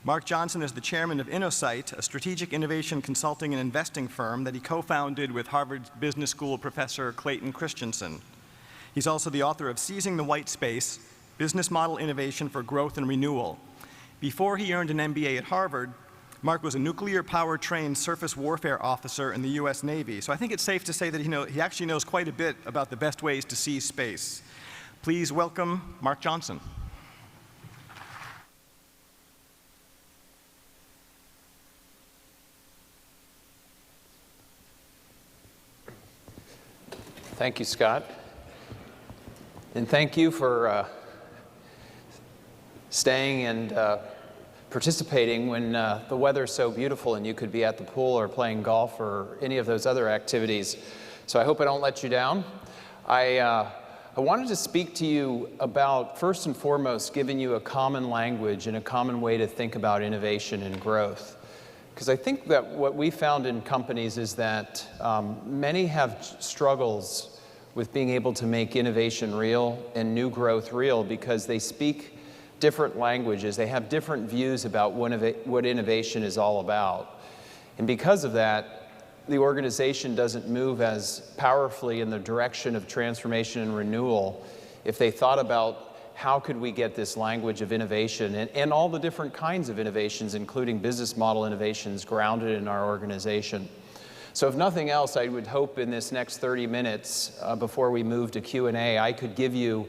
Mark Johnson is the chairman of Innosight, a strategic innovation consulting and investing firm that he co-founded with Harvard Business School professor Clayton Christensen. He's also the author of Seizing the White Space, Business Model Innovation for Growth and Renewal. Before he earned an MBA at Harvard, Mark was a nuclear-power trained surface warfare officer in the US Navy. So I think it's safe to say that he actually knows quite a bit about the best ways to seize space. Please welcome Mark Johnson. Thank you, Scott. And thank you for staying and participating when the weather's so beautiful and you could be at the pool or playing golf or any of those other activities. So I hope I don't let you down. I wanted to speak to you about, first and foremost, giving you a common language and a common way to think about innovation and growth. Because I think that what we found in companies is that many have struggles with being able to make innovation real and new growth real because they speak different languages. They have different views about what innovation is all about. And because of that, the organization doesn't move as powerfully in the direction of transformation and renewal if they thought about how could we get this language of innovation and all the different kinds of innovations, including business model innovations, grounded in our organization. So if nothing else, I would hope in this next 30 minutes, before we move to Q&A, I could give you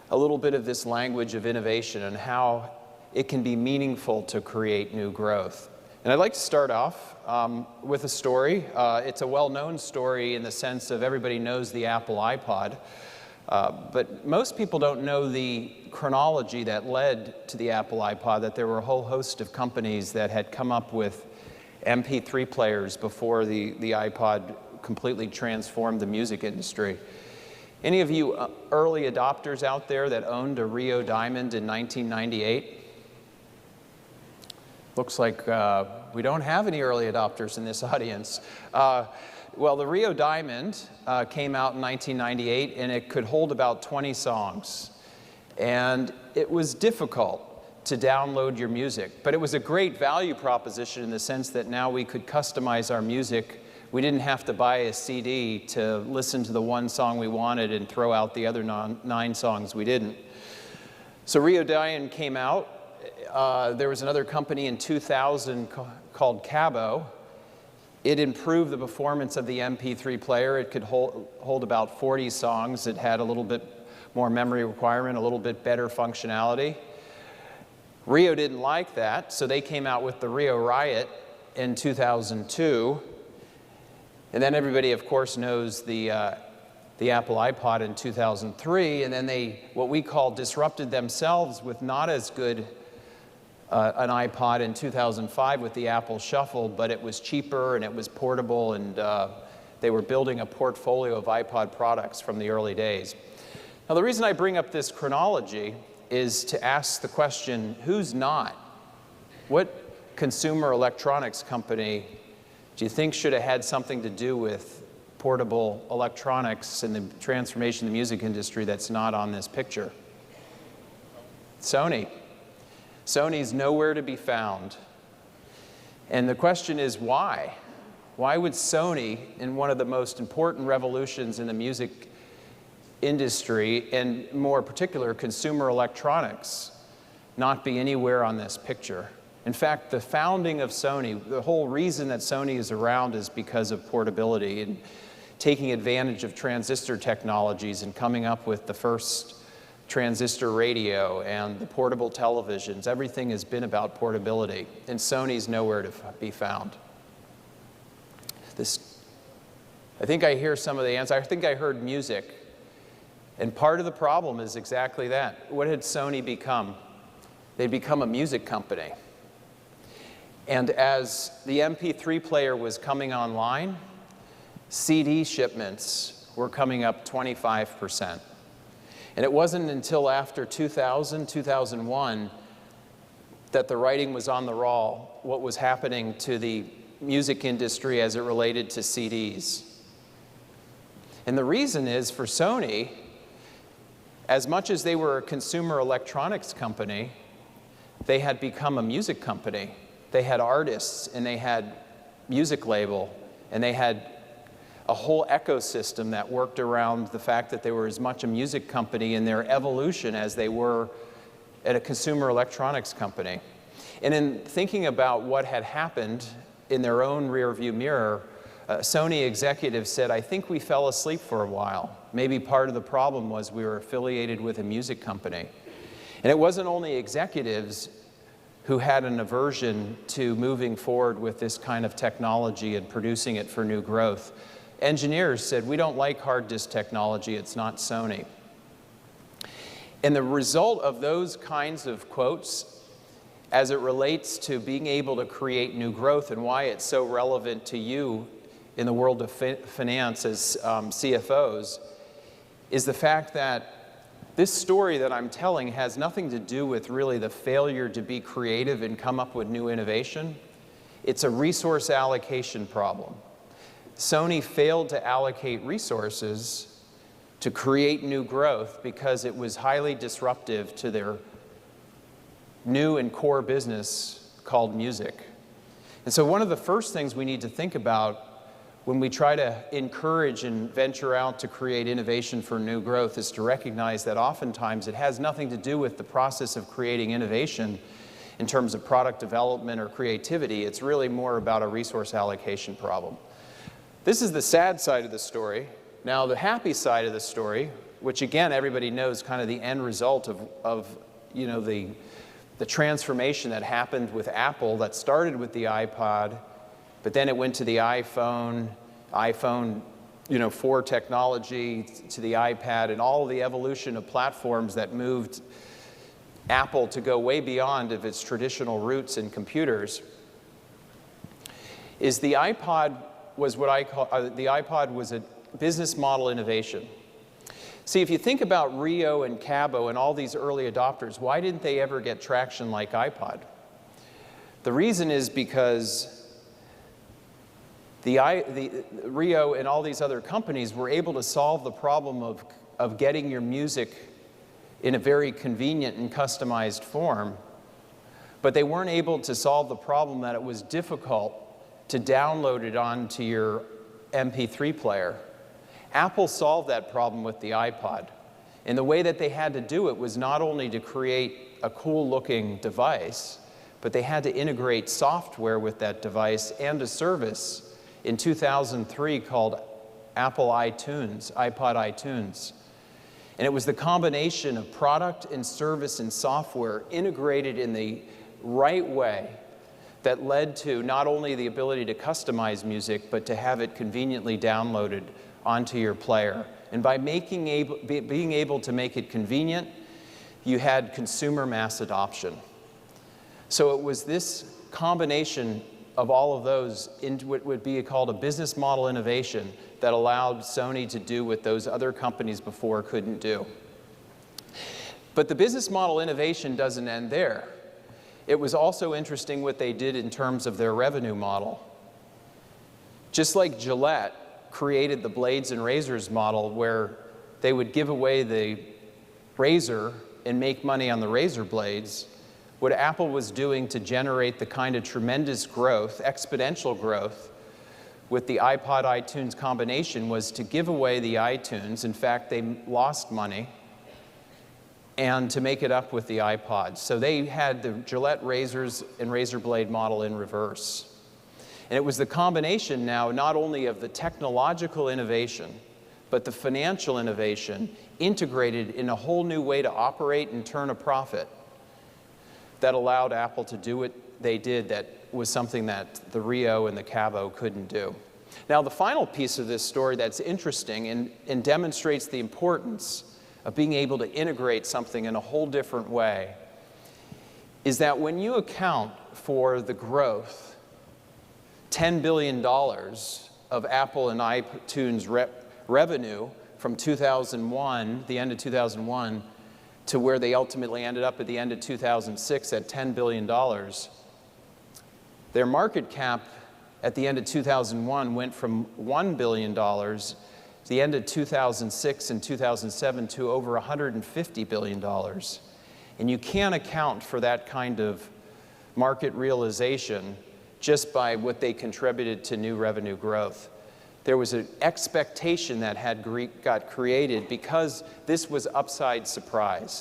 a little bit of this language of innovation and how it can be meaningful to create new growth. And I'd like to start off with a story. It's a well-known story in the sense of everybody knows the Apple iPod. But most people don't know the chronology that led to the Apple iPod, that there were a whole host of companies that had come up with MP3 players before the iPod completely transformed the music industry. Any of you early adopters out there that owned a Rio Diamond in 1998? Looks like we don't have any early adopters in this audience. Well, the Rio Diamond came out in 1998, and it could hold about 20 songs. And it was difficult to download your music, but it was a great value proposition in the sense that now we could customize our music. We didn't have to buy a CD to listen to the one song we wanted and throw out the other 9 songs we didn't. So Rio Diamond came out. There was another company in 2000 called Cabo. It improved the performance of the MP3 player. It could hold about 40 songs. It had a little bit more memory requirement, a little bit better functionality. Rio didn't like that, so they came out with the Rio Riot in 2002. And then everybody, of course, knows the Apple iPod in 2003. And then they, what we call, disrupted themselves with not as good an iPod in 2005 with the Apple Shuffle, but it was cheaper and it was portable, and they were building a portfolio of iPod products from the early days. Now, the reason I bring up this chronology is to ask the question, who's not? What consumer electronics company do you think should have had something to do with portable electronics and the transformation of the music industry that's not on this picture? Sony. Sony's nowhere to be found. And the question is why? Why would Sony, in one of the most important revolutions in the music industry, and more particular consumer electronics, not be anywhere on this picture? In fact, the founding of Sony, the whole reason that Sony is around is because of portability and taking advantage of transistor technologies and coming up with the first transistor radio and the portable televisions. Everything has been about portability, and Sony's nowhere to be found. I think I hear some of the answers. I think I heard music, and part of the problem is exactly that. What had Sony become? They'd become a music company. And as the MP3 player was coming online, CD shipments were coming up 25%. And it wasn't until after 2000, 2001 that the writing was on the wall, what was happening to the music industry as it related to CDs. And the reason is, for Sony, as much as they were a consumer electronics company, they had become a music company. They had artists, and they had music label, and they had a whole ecosystem that worked around the fact that they were as much a music company in their evolution as they were at a consumer electronics company. And in thinking about what had happened in their own rearview mirror, Sony executives said, I think we fell asleep for a while. Maybe part of the problem was we were affiliated with a music company. And it wasn't only executives who had an aversion to moving forward with this kind of technology and producing it for new growth. Engineers said, we don't like hard disk technology, it's not Sony. And the result of those kinds of quotes, as it relates to being able to create new growth and why it's so relevant to you in the world of finance as CFOs, is the fact that this story that I'm telling has nothing to do with really the failure to be creative and come up with new innovation. It's a resource allocation problem. Sony failed to allocate resources to create new growth because it was highly disruptive to their new and core business called music. And so one of the first things we need to think about when we try to encourage and venture out to create innovation for new growth is to recognize that oftentimes it has nothing to do with the process of creating innovation in terms of product development or creativity. It's really more about a resource allocation problem. This is the sad side of the story. Now, the happy side of the story, which again everybody knows kind of the end result of the transformation that happened with Apple that started with the iPod, but then it went to the iPhone 4 technology, to the iPad, and all the evolution of platforms that moved Apple to go way beyond of its traditional roots in computers, is the iPod was what I call, the iPod was a business model innovation. See, if you think about Rio and Cabo and all these early adopters, why didn't they ever get traction like iPod? The reason is because the Rio and all these other companies were able to solve the problem of getting your music in a very convenient and customized form, but they weren't able to solve the problem that it was difficult to download it onto your MP3 player. Apple solved that problem with the iPod. And the way that they had to do it was not only to create a cool-looking device, but they had to integrate software with that device and a service in 2003 called Apple iTunes, iPod iTunes. And it was the combination of product and service and software integrated in the right way that led to not only the ability to customize music, but to have it conveniently downloaded onto your player. And by being able to make it convenient, you had consumer mass adoption. So it was this combination of all of those into what would be called a business model innovation that allowed Sony to do what those other companies before couldn't do. But the business model innovation doesn't end there. It was also interesting what they did in terms of their revenue model. Just like Gillette created the blades and razors model where they would give away the razor and make money on the razor blades, what Apple was doing to generate the kind of tremendous growth, exponential growth, with the iPod iTunes combination was to give away the iTunes. In fact, they lost money, and to make it up with the iPod. So they had the Gillette razors and razor blade model in reverse. And it was the combination now not only of the technological innovation, but the financial innovation integrated in a whole new way to operate and turn a profit that allowed Apple to do what they did that was something that the Rio and the Cabo couldn't do. Now, the final piece of this story that's interesting and demonstrates the importance of being able to integrate something in a whole different way is that when you account for the growth, $10 billion of Apple and iTunes revenue from 2001, the end of 2001, to where they ultimately ended up at the end of 2006 at $10 billion. Their market cap at the end of 2001 went from $1 billion to the end of 2006 and 2007 to over $150 billion. And you can't account for that kind of market realization just by what they contributed to new revenue growth. There was an expectation that got created because this was upside surprise.